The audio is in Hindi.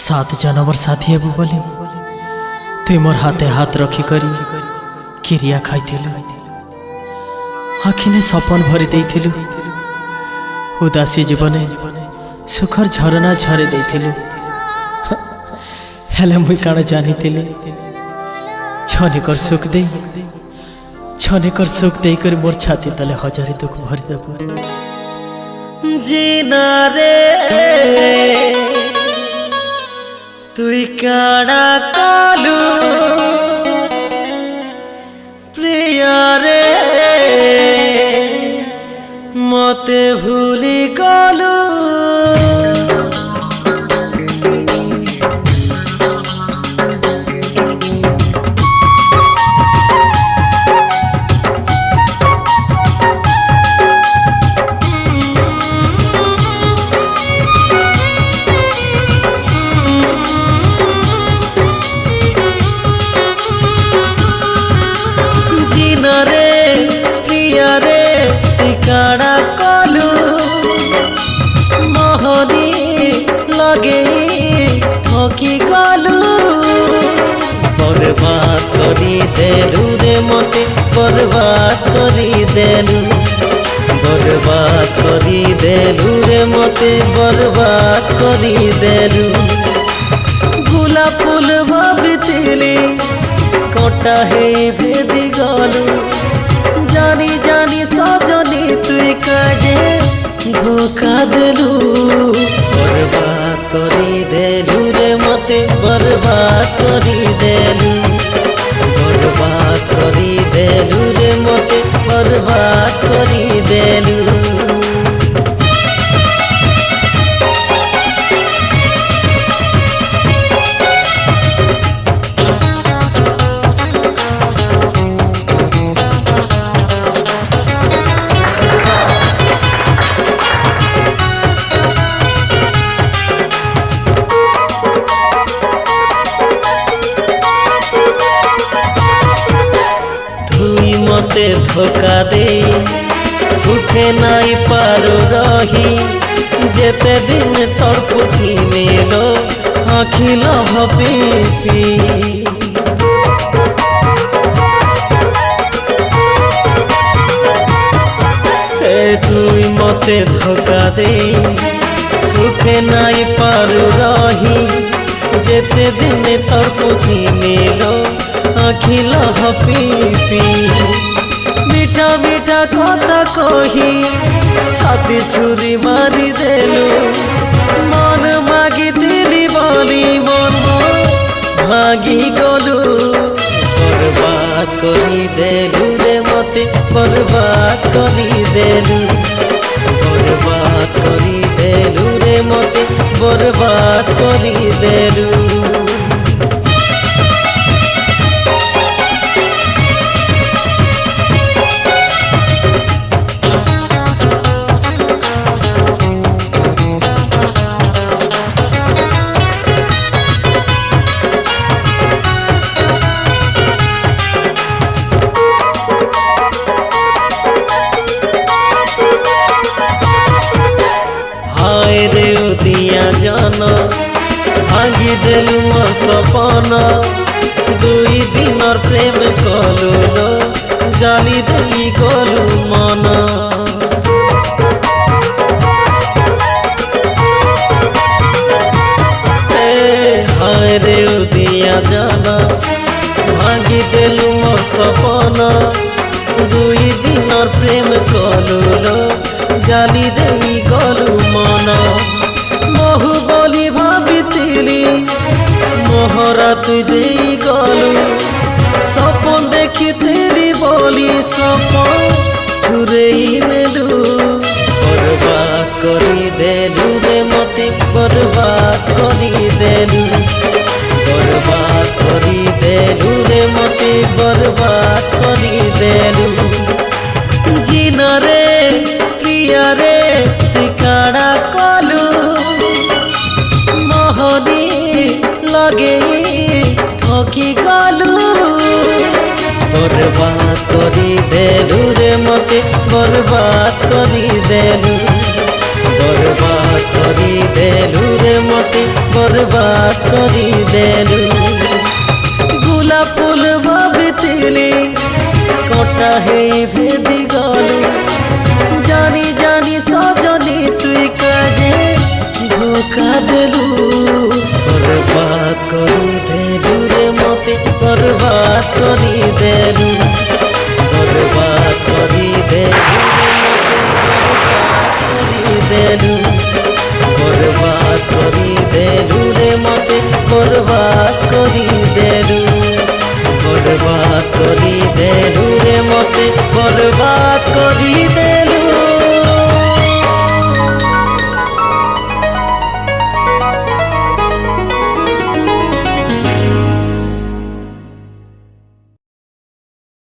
सात जनवर साथी हेबु बोली तुई मोर हाथे हाथ रखी करी किरिया खाइथिलु। आखिने सपन भरी देइथिलु। उदासी जीवने सुखर झरना झरे देइथिलु। हेले मुई काण जानिथिली छनिकर सुख दे कर मोर छाती तले हजारे दुख भरी देबु। जीना रे तुई काड़ा कालू प्रिया रे मते भूली गलू। काड़ा कलू मोहनी लगे ठकी गलू। बर्बाद करी देलू रे मते बर्बाद करी देलू। बर्बाद करी देलू रे मते बर्बाद करी देलू। गोलाप फूल भाविथिली कटा हे भेदी गलू। जानी जानी सजनी तुई काजे धोखा देलू। बर्बाद करी देलू रे मते बर्बाद करी देलू। बर्बाद करी देलू रे मते बर्बाद करी देलू। मते धोखा दे सुखे नाई पारो रही। जेते दिन तड़पुथी मेलो आखिल भपी तुई मते धोखा दे सुखे नाई पारो रही। जेते दिन तड़पुथी मेलो आखिल हपी मीठा मीठा कथा कही छाती छुरी मारी देलू। मन मागी दिली बोली मन भागी गलू। बर्बाद करी देलू रे मते बर्बाद करी देलू। बर्बाद करी देलू रे मते बर्बाद करी देलू। दिया जाना भांगी देलू मोर सपना। दुई दिनर प्रेम कलू लो जाली देली गलू मन। हाय रे दिया जाना भांगी देलू मोर सपना। दुई दिनर प्रेम कलू लो जाली देली गलू मन। महु बोली भाविथिली मोहरा तुई देई गलू। सपन देखिथिली बोली सपन छुरेई नेलू। बर्बाद करी देलू रे मते बर्बाद करी देलू। बर्बाद करी देलू रे मते बर्बाद करी देलू। जीना रे प्रिया रे तुई काड़ा कलू मोहनी लगे ठकी गलू। बर्बाद करी देलू रे मते बर्बाद करी देलू। बर्बाद करी देलू रे मते बर्बाद करी देलु गोलाप फूल भाविथिली कटा हे भेद